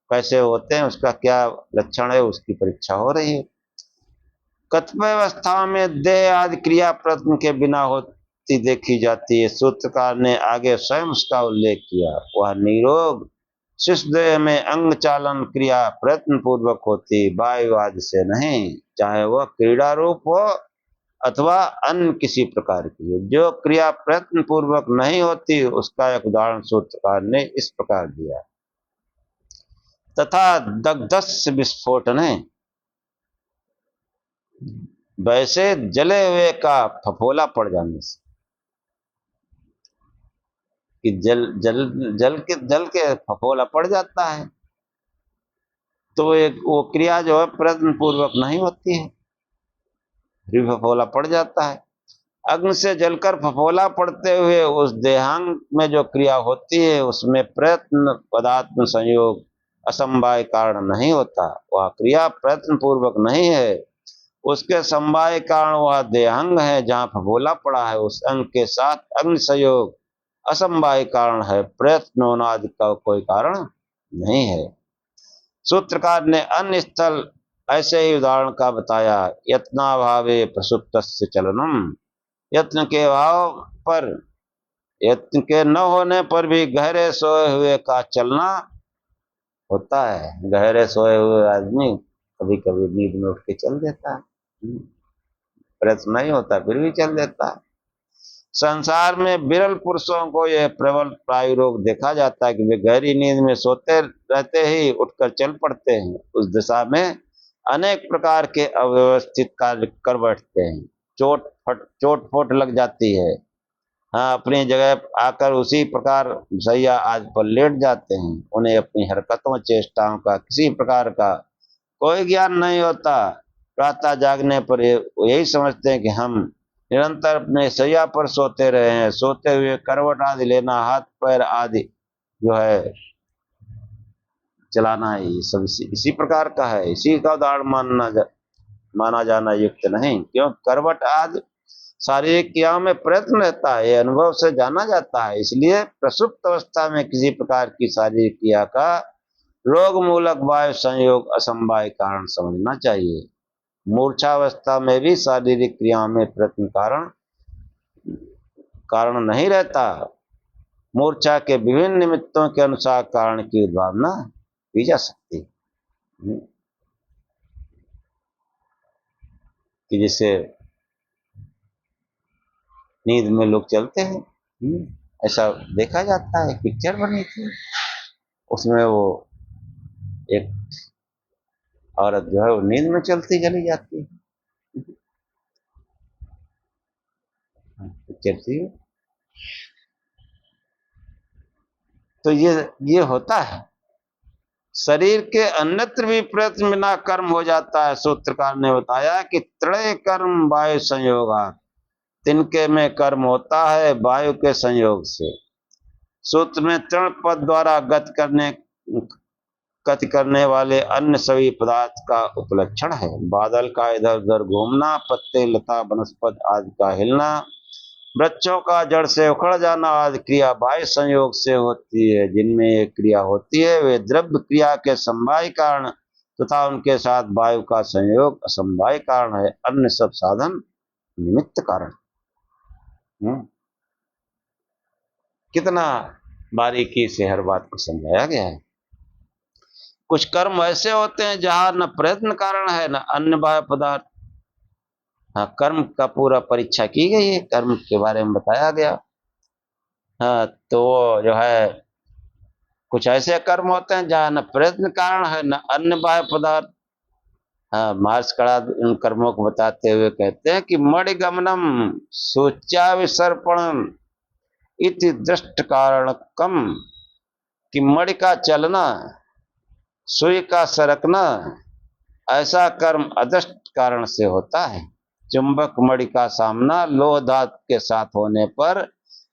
कैसे होते हैं, उसका क्या लक्षण है, उसकी परीक्षा हो रही है। कतिपय अवस्थाओं में देह आदि क्रिया प्रयत्न के बिना होती देखी जाती है। सूत्रकार ने आगे स्वयं उसका उल्लेख किया। वह निरोग शिशु देह में अंग चालन क्रिया प्रयत्न पूर्वक होती, वायु आदि से नहीं, चाहे वह क्रीड़ा रूप हो अथवा अन्य किसी प्रकार की। जो क्रिया प्रयत्न पूर्वक नहीं होती उसका एक उदाहरण सूत्रकार ने इस प्रकार दिया। तथा दग्धस्य विस्फोटने, वैसे जले हुए का फफोला पड़ जाने से, कि जल के फफोला पड़ जाता है, तो एक वो क्रिया जो है प्रयत्न पूर्वक नहीं होती है, फिर फफोला पड़ जाता है। अग्नि से जलकर फफोला पड़ते हुए उस देहांग में जो क्रिया होती है उसमें प्रयत्न पदार्थ संयोग असमवाय कारण नहीं होता। वह क्रिया प्रयत्न पूर्वक नहीं है, उसके समवाय कारण वह देहांग है जहाँ फफोला पड़ा है, उस अंग के साथ अग्नि संयोग असमवाय कारण है, प्रयत्न होना आदि का कोई कारण नहीं है। सूत्रकार ने अन्य स्थल ऐसे ही उदाहरण का बताया। यत्नाभावे प्रसुप्तस्य चलनम, यत्न के अभाव पर, यत्न के न होने पर भी गहरे सोए हुए का चलना होता है। गहरे सोए हुए आदमी कभी कभी नींद में उठ के चल देता है, प्रयत्न नहीं होता फिर भी चल देता है। संसार में विरल पुरुषों को यह प्रबल प्रायु रोग देखा जाता है कि वे गहरी नींद में सोते रहते ही उठकर चल पड़ते हैं। उस दिशा में अनेक प्रकार के अव्यवस्थित कार्य कर बैठते हैं, चोट फोट लग जाती है। हाँ, अपनी जगह आकर उसी प्रकार सैया आज पर लेट जाते हैं। उन्हें अपनी हरकतों चेष्टाओं का किसी प्रकार का कोई ज्ञान नहीं होता। प्रातः जागने पर यही समझते हैं कि हम निरंतर अपने सैया पर सोते रहे हैं। सोते हुए करवट आदि लेना, हाथ पैर आदि जो है चलाना है, ये सब इसी प्रकार का है। इसी का उदाहरण माना जाना युक्त नहीं, क्यों करवट आदि शारीरिक क्रियाओं में प्रयत्न रहता है, यह अनुभव से जाना जाता है। इसलिए प्रसुप्त अवस्था में किसी प्रकार की शारीरिक क्रिया का रोग मूलक वायु संयोग असमवाय कारण समझना चाहिए। मूर्छावस्था में भी शारीरिक क्रियाओं में प्रयत्न कारण नहीं रहता। मूर्छा के विभिन्न निमित्तों के अनुसार कारण की उद्भावना की जा सकती है, कि जैसे नींद में लोग चलते हैं, ऐसा देखा जाता है। पिक्चर बनी थी, उसमें वो एक औरत जो है वो नींद में चलती चली जाती है, पिक्चर थी। तो ये होता है। शरीर के अन्यत्र भी प्रयत्न बिना कर्म हो जाता है। सूत्रकार ने बताया कि त्रय कर्म वायु संयोगा, तिनके में कर्म होता है वायु के संयोग से। सूत्र में तृण पद द्वारा गति करने वाले अन्य सभी पदार्थ का उपलक्षण है। बादल का इधर उधर घूमना, पत्ते लता वनस्पति आदि का हिलना, वृक्षों का जड़ से उखड़ जाना आदि क्रिया वायु संयोग से होती है। जिनमें ये क्रिया होती है वे द्रव्य क्रिया के समवाय कारण तथा उनके साथ वायु का संयोग असमवाय कारण है। अन्य सब साधन निमित्त कारण। कितना बारीकी से हर बात को समझाया गया है। कुछ कर्म ऐसे होते हैं जहां न प्रयत्न कारण है न अन्य बाह्य पदार्थ। हाँ, कर्म का पूरा परीक्षा की गई है, कर्म के बारे में बताया गया। हाँ, तो जो है कुछ ऐसे कर्म होते हैं जहां न प्रयत्न कारण है न अन्य बाह्य पदार्थ। हाँ, महर्षि कड़ा इन कर्मों को बताते हुए कहते हैं कि मणिगमनम सूच्या विसर्पणम इति दृष्ट कारणकम, कि मणि का चलना, सुई का सरकना, ऐसा कर्म अदृष्ट कारण से होता है। चुंबक मणि का सामना लोह धातु के साथ होने पर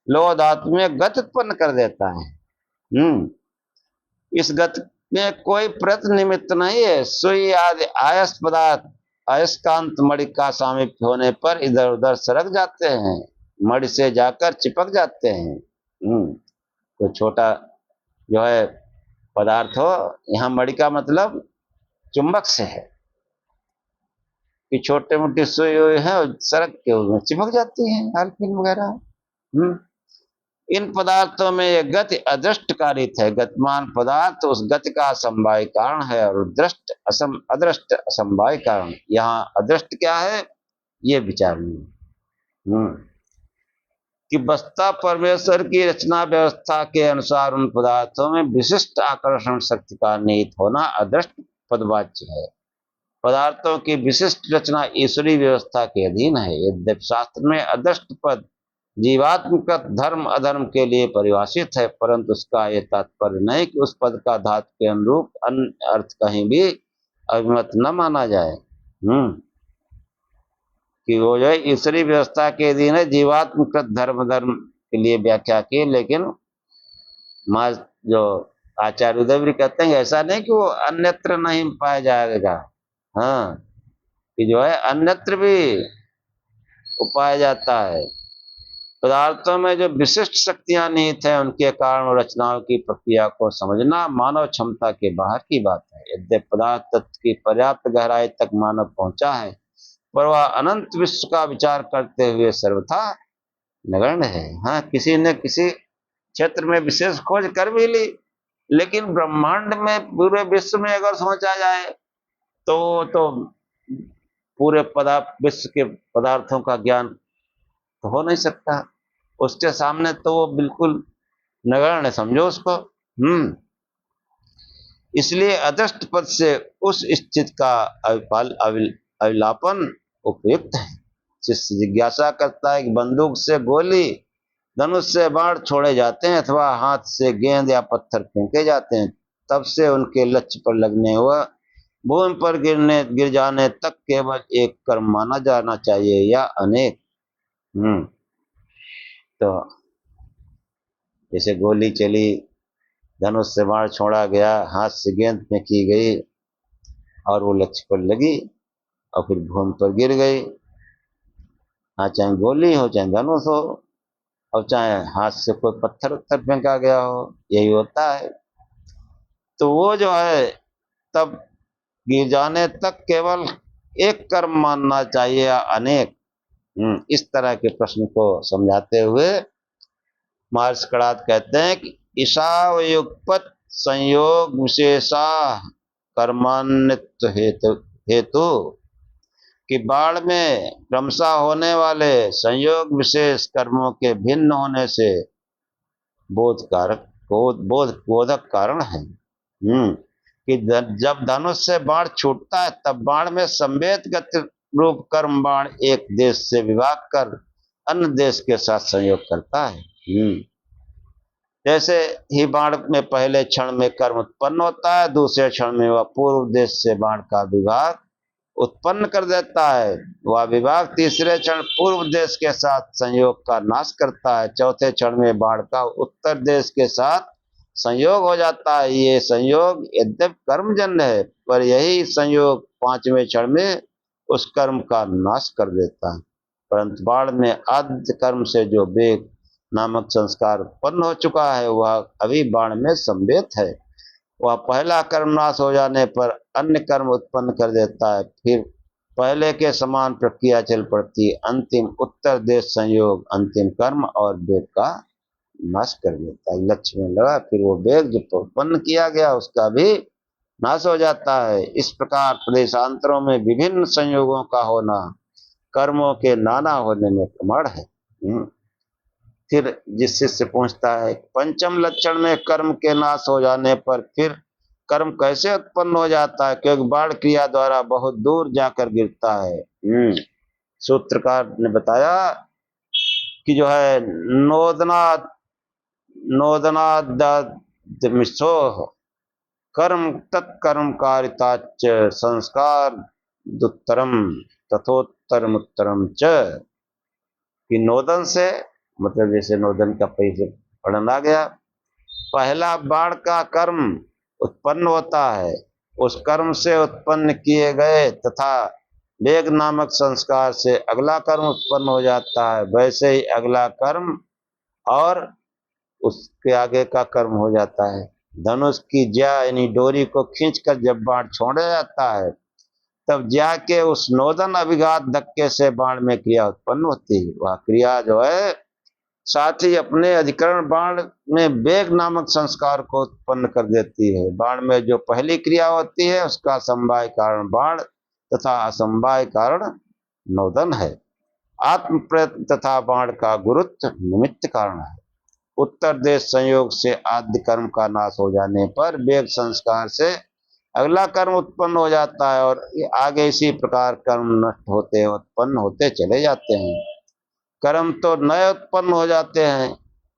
लोह धातु में गति उत्पन्न कर देता है। इस गति में कोई प्रयत्न निमित्त नहीं है। सुई आदि आयस पदार्थ अयस्कांत मणि का सामीप्य होने पर इधर उधर सरक जाते हैं, मणि से जाकर चिपक जाते हैं। तो छोटा जो है पदार्थ हो, यहाँ मणि का मतलब चुंबक से है। कि छोटे मोटे सुई हुई है सड़क के उसमें चिपक जाती है, हालपीन वगैरह। इन पदार्थों में यह गति अदृष्ट कारित है। गतिमान पदार्थ उस गति का असमवाय कारण है और दृष्ट अदृष्ट असमवाय कारण। यहाँ अदृष्ट क्या है ये विचार नहीं कि वस्तुतः परमेश्वर की रचना व्यवस्था के अनुसार उन पदार्थों में विशिष्ट आकर्षण शक्ति का निहित होना अदृष्ट पदवाच्य है। पदार्थों की विशिष्ट रचना ईश्वरीय व्यवस्था के अधीन है। यद्यपि शास्त्र में अदृष्ट पद जीवात्मक धर्म अधर्म के लिए परिभाषित है, परंतु उसका यह तात्पर्य नहीं कि उस पद का धातु के अनुरूप अन्य अर्थ कहीं भी अभिमत न माना जाए। कि वो जो है ईश्वरीय व्यवस्था के अधीन है, जीवात्मक धर्म के लिए व्याख्या की, लेकिन जो आचार्य उदयवीर कहते हैं ऐसा नहीं कि वो अन्यत्र नहीं पाया जाएगा। हाँ, कि जो है अन्यत्र भी पाया जाता है। पदार्थों में जो विशिष्ट शक्तियां निहित है उनके कारण रचनाओं की प्रक्रिया को समझना मानव क्षमता के बाहर की बात है। यद्यपि पदार्थ तत्व की पर्याप्त गहराई तक मानव पहुंचा है, पर वह अनंत विश्व का विचार करते हुए सर्वथा नगण्य है। हाँ, किसी ने किसी क्षेत्र में विशेष खोज कर भी ली, लेकिन ब्रह्मांड में पूरे विश्व में अगर सोचा जाए तो पूरे विश्व के पदार्थों का ज्ञान तो हो नहीं सकता। उसके सामने तो वो बिल्कुल नगण्य समझो उसको। इसलिए अदृष्ट पद से उस स्थिति का अविलापन उपयुक्त है। शिष्य जिज्ञासा करता है कि बंदूक से गोली, धनुष से बाण छोड़े जाते हैं अथवा हाथ से गेंद या पत्थर फेंके जाते हैं, तब से उनके लक्ष्य पर लगने व भूमि पर गिर जाने तक केवल एक कर्म माना जाना चाहिए या अनेक। तो जैसे गोली चली, धनुष से बाण छोड़ा गया, हाथ से गेंद फेंकी गई और वो लक्ष्य पर लगी और फिर भूमि पर गिर गई। हाँ, चाहे गोली हो चाहे धनुष हो और चाहे हाथ से कोई पत्थर उत्थर फेंका गया हो, यही होता है। तो वो जो है तब गिर जाने तक केवल एक कर्म मानना चाहिए या अनेक। इस तरह के प्रश्न को समझाते हुए महर्षि कणाद कहते हैं कि ईशावयुगपत संयोग विशेषा कर्मान्वित हेतु कि बाढ़ में क्रमशः होने वाले संयोग विशेष कर्मों के भिन्न होने से बोधक कारण है। कि जब धनुष से बाण छूटता है तब बाण में संवेद गति रूप कर्म बाण एक देश से विभाग कर अन्य देश के साथ संयोग करता है। जैसे ही बाण में पहले क्षण में कर्म उत्पन्न होता है, दूसरे क्षण में वह पूर्व देश से बाण का विभाग उत्पन्न कर देता है। वह विभाग तीसरे क्षण पूर्व देश के साथ संयोग का नाश करता है। चौथे क्षण में बाण का उत्तर देश के साथ संयोग हो जाता है। ये संयोग यद्यपि कर्मजन्य है, पर यही संयोग पांचवें क्षण में उस कर्म का नाश कर देता है। परंतु बाण में आद्य कर्म से जो वेग नामक संस्कार उत्पन्न हो चुका है वह अभी बाण में संवेद है। वह पहला कर्म नाश हो जाने पर अन्य कर्म उत्पन्न कर देता है। फिर पहले के समान प्रक्रिया चल पड़ती है। अंतिम उत्तर देश संयोग अंतिम कर्म और वेग का नाश कर देता है। लक्ष्य में लगा फिर वो वेग जो उत्पन्न किया गया उसका भी नाश हो जाता है। इस प्रकार प्रदेशांतरों में विभिन्न संयोगों का होना कर्मों के नाना होने में प्रमाण है। फिर जिस शिष्य पूछता है पंचम लक्षण में कर्म के नाश हो जाने पर फिर कर्म कैसे उत्पन्न हो जाता है, क्योंकि बाण क्रिया द्वारा बहुत दूर जाकर गिरता है। सूत्रकार ने बताया कि जो है नोदनादमिशो कर्म तत्कर्मकारिता संस्कार दुत्तरम तथोत्तरमुत्तरम च कि नोदन से मतलब जैसे नोदन का पहले पढ़न आ गया, पहला बाण का कर्म उत्पन्न होता है, उस कर्म से उत्पन्न किए गए तथा वेग नामक संस्कार से अगला कर्म उत्पन्न हो जाता है। वैसे ही अगला कर्म और उसके आगे का कर्म हो जाता है। धनुष की ज्या यानी डोरी को खींचकर जब बाण छोड़ा जाता है तब जाके उस नोदन अभिघात धक्के से बाण में क्रिया उत्पन्न होती है। वह क्रिया जो है साथ ही अपने अधिकरण बाण में वेग नामक संस्कार को उत्पन्न कर देती है। बाण में जो पहली क्रिया होती है उसका समवाय कारण बाण तथा असमवाय कारण नोदन है। आत्म प्रयत्न तथा बाण का गुरुत्व निमित्त कारण है। उत्तर देश संयोग से आद्य कर्म का नाश हो जाने पर वेग संस्कार से अगला कर्म उत्पन्न हो जाता है और आगे इसी प्रकार कर्म नष्ट होते उत्पन्न होते चले जाते हैं। कर्म तो नए उत्पन्न हो जाते हैं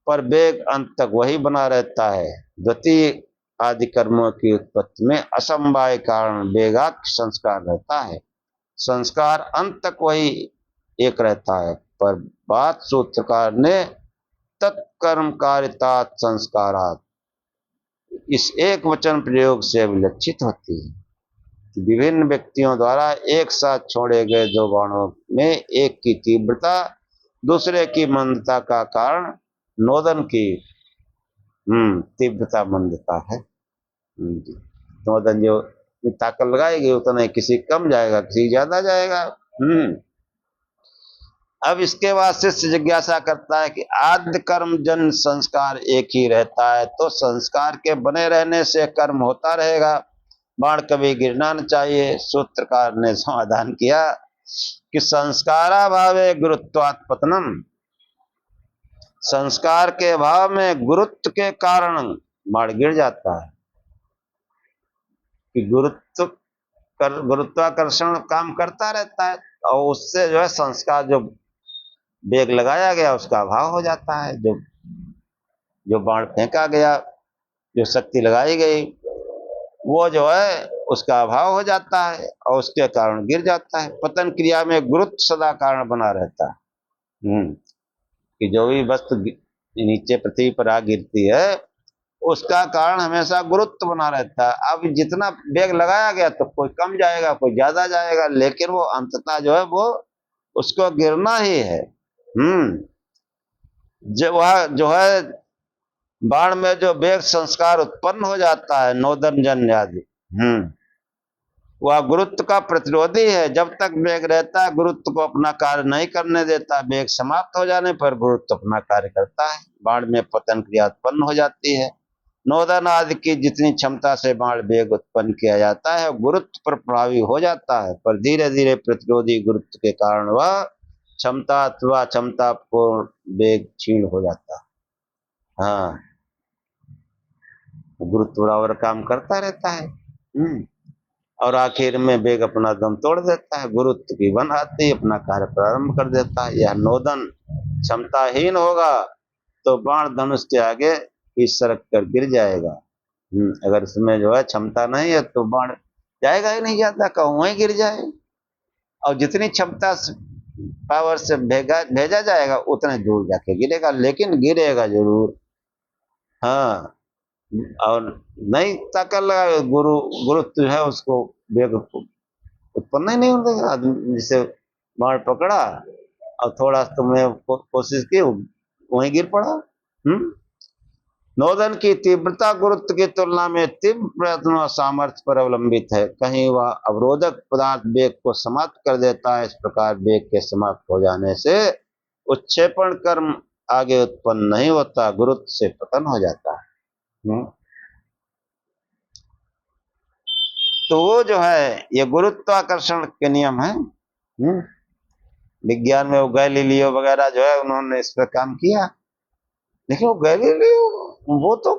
पर वेग अंत तक वही बना रहता है। द्वितीय आदि कर्मों की उत्पत्ति में असमवाय कारण वेगाक्ष संस्कार रहता है। संस्कार अंत तक वही एक रहता है पर बात सूत्रकार ने तत्कर्मकारिता संस्कारात इस एक वचन प्रयोग से विलक्षित होती है। विभिन्न व्यक्तियों द्वारा एक साथ छोड़े गए दो बाणों में एक की तीव्रता दूसरे की मंदता का कारण नोदन की तीव्रता मंदता है। नोदन जो ताकत लगाएगी उतना किसी कम जाएगा किसी ज्यादा जाएगा। अब इसके बाद शिष्य जिज्ञासा करता है कि आद्य कर्म जन संस्कार एक ही रहता है तो संस्कार के बने रहने से कर्म होता रहेगा, बाण कभी गिरना न चाहिए। सूत्रकार ने समाधान किया कि संस्काराभावे गुरुत्वात् पतनम, संस्कार के अभाव में गुरुत्व के कारण बाण गिर जाता है। कि गुरुत्वाकर्षण काम करता रहता है और उससे जो है संस्कार जो वेग लगाया गया उसका अभाव हो जाता है। जो बाण फेंका गया जो शक्ति लगाई गई वो जो है उसका अभाव हो जाता है और उसके कारण गिर जाता है। पतन क्रिया में गुरुत्व सदा कारण बना रहता है। कि जो भी वस्तु नीचे पृथ्वी पर आ गिरती है उसका कारण हमेशा गुरुत्व बना रहता है। अब जितना वेग लगाया गया तो कोई कम जाएगा कोई ज्यादा जाएगा लेकिन वो अंततः जो है वो उसको गिरना ही है। वह जो है बाण में जो वेग संस्कार उत्पन्न हो जाता है नोदन जन्य आदि वह गुरुत्व का प्रतिरोधी है। जब तक वेग रहता है गुरुत्व को अपना कार्य नहीं करने देता, वेग समाप्त हो जाने पर गुरुत्व अपना कार्य करता है, बाण में पतन क्रिया उत्पन्न हो जाती है। नोदन आदि की जितनी क्षमता से बाण वेग उत्पन्न किया जाता है गुरुत्व पर प्रभावी हो जाता है पर धीरे धीरे प्रतिरोधी गुरुत्व के कारण वह क्षमता अथवा क्षमता को वेग क्षीण हो जाता है। हाँ, गुरुत्व बराबर काम करता रहता है और आखिर में वेग अपना दम तोड़ देता है, गुरुत्व की बन आती अपना कार्य प्रारंभ कर देता है। यह नोदन क्षमताहीन होगा तो बाण धनुष के आगे इस सरक कर गिर जाएगा। अगर इसमें जो है क्षमता नहीं है तो बाण जाएगा ही नहीं, जाता कहूँ वहीं गिर जाए। और जितनी क्षमता पावर से भेजा जाएगा उतने दूर जाके गिरेगा लेकिन गिरेगा जरूर। हाँ, और नहीं ताकत लगा गुरुत्व है उसको वेग उत्पन्न ही नहीं होगा। आदमी जिसे बाण पकड़ा और थोड़ा तुमने कोशिश की वहीं गिर पड़ा। नोदन की तीव्रता गुरुत्व की तुलना में तीव्र प्रयत्न और सामर्थ्य पर अवलंबित है। कहीं वह अवरोधक पदार्थ वेग को समाप्त कर देता है, इस प्रकार वेग के समाप्त हो जाने से उत्क्षेपण कर्म आगे उत्पन्न नहीं होता, गुरुत्व से पतन हो जाता है। तो वो जो है ये गुरुत्वाकर्षण के नियम है। विज्ञान में वो गैलीलियो वगैरह जो है उन्होंने इस पर काम किया, लेकिन वो गैलीलियो वो तो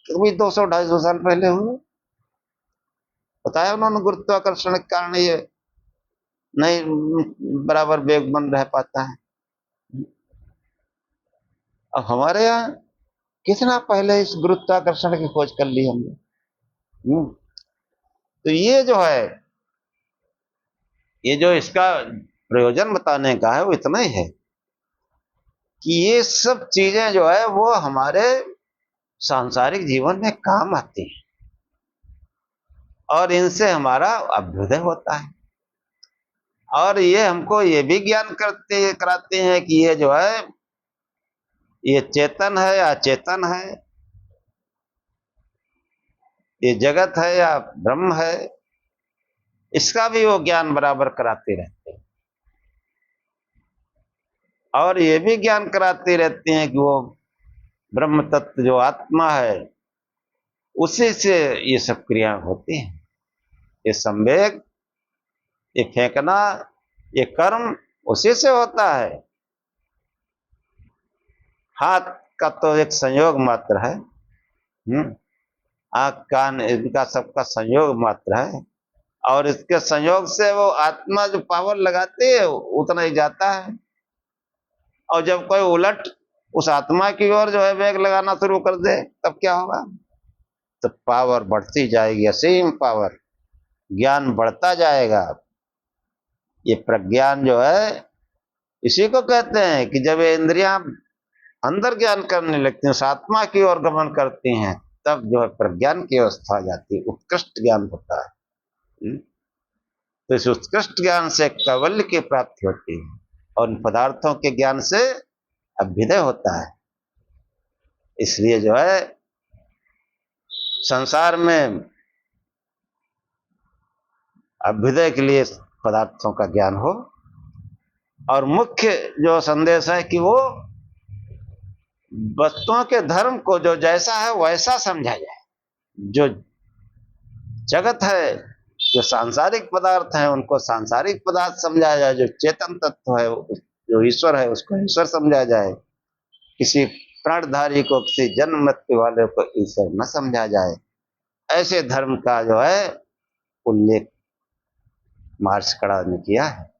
कभी 200-250 साल पहले हुए, बताया उन्होंने गुरुत्वाकर्षण के कारण ये नहीं बराबर वेग बन रह पाता है। अब हमारे यहाँ कितना पहले इस गुरुत्वाकर्षण की खोज कर ली हमने। तो ये जो है ये जो इसका प्रयोजन बताने का है वो इतना ही है कि ये सब चीजें जो है वो हमारे सांसारिक जीवन में काम आती है और इनसे हमारा अभ्युदय होता है। और ये हमको ये भी ज्ञान कराते हैं कि ये जो है ये चेतन है या अचेतन है, ये जगत है या ब्रह्म है, इसका भी वो ज्ञान बराबर कराते रहते हैं। और ये भी ज्ञान कराते रहते हैं कि वो ब्रह्म तत्व जो आत्मा है उसी से ये सब क्रिया होती है। ये संवेग, ये फेंकना, ये कर्म उसी से होता है। हाथ का तो एक संयोग मात्र है, आंख कान इनका सबका संयोग मात्र है, और इसके संयोग से वो आत्मा जो पावर लगाती है उतना ही जाता है। और जब कोई उलट उस आत्मा की ओर जो है वेग लगाना शुरू कर दे तब क्या होगा? तो पावर बढ़ती जाएगी, असीम पावर, ज्ञान बढ़ता जाएगा। ये प्रज्ञान जो है इसी को कहते हैं कि जब ये इंद्रियां अंदर ज्ञान करने लगती हैं, आत्मा की ओर गमन करती हैं, तब जो है प्रज्ञान की अवस्था आ जाती है, उत्कृष्ट ज्ञान होता है। तो इस उत्कृष्ट ज्ञान से कैवल्य की प्राप्ति होती है, और इन पदार्थों के ज्ञान से अभ्युदय होता है। इसलिए जो है संसार में अभ्युदय के लिए पदार्थों का ज्ञान हो, और मुख्य जो संदेश है कि वो वस्तुओं के धर्म को जो जैसा है वैसा समझा जाए। जो जगत है, जो सांसारिक पदार्थ है, उनको सांसारिक पदार्थ समझा जाए। जो चेतन तत्व है, जो ईश्वर है, उसको ईश्वर समझा जाए। किसी प्राणधारी को, किसी जन्म मृत्यु वाले को ईश्वर न समझा जाए। ऐसे धर्म का जो है उल्लेख मार्शकड़ा ने किया है।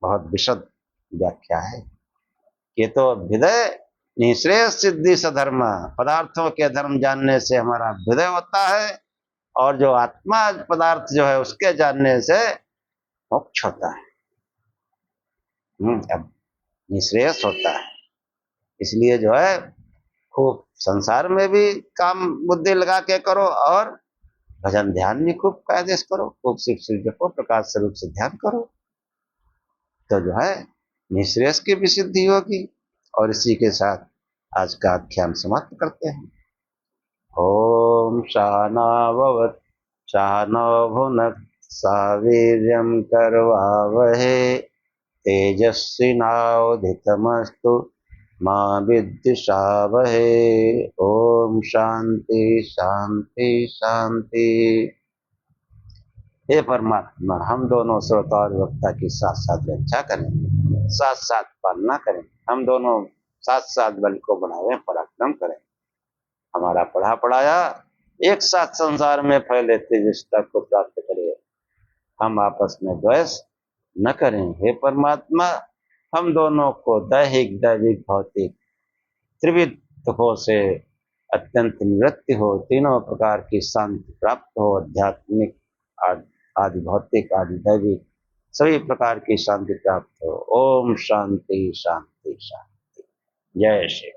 बहुत विशद व्याख्या है। ये तो अभ्युदय निःश्रेयस सिद्धि सधर्म, पदार्थों के धर्म जानने से हमारा अभ्युदय होता है, और जो आत्मा पदार्थ जो है उसके जानने से मोक्ष होता है, अब निःश्रेयस होता है। इसलिए जो है खूब संसार में भी काम बुद्धि लगा के करो, और भजन ध्यान भी खूब कायदे से करो, खूब शिव शिव जपो, प्रकाश स्वरूप से ध्यान करो, तो जो है निःश्रेयस की भी सिद्धि होगी। और इसी के साथ आज का आख्यान समाप्त करते हैं। ओम सहनाववतु सहनौ भुनक्तु सह वीर्यं करवावहै तेजस्विनावधीतमस्तु मा विद्विषावहै। ओम शांति शांति शांति। हे परमात्मा, हम दोनों श्रोता और वक्ता की साथ साथ रक्षा करें, साथ साथ पालना करें। हम दोनों साथ साथ बल को बढ़ावें, पराक्रम करें। हमारा पढ़ा पढ़ाया एक साथ संसार में फैले तेजस्ता को प्राप्त करें। हम आपस में द्वेष न करें। हे परमात्मा, हम दोनों को दैहिक दैविक भौतिक त्रिविध दुखों से अत्यंत निवृत्ति हो, तीनों प्रकार की शांति प्राप्त हो, आध्यात्मिक आदि भौतिक आदि दैविक सभी प्रकार की शांति प्राप्त हो। ओम शांति शांति शांति। जय श्री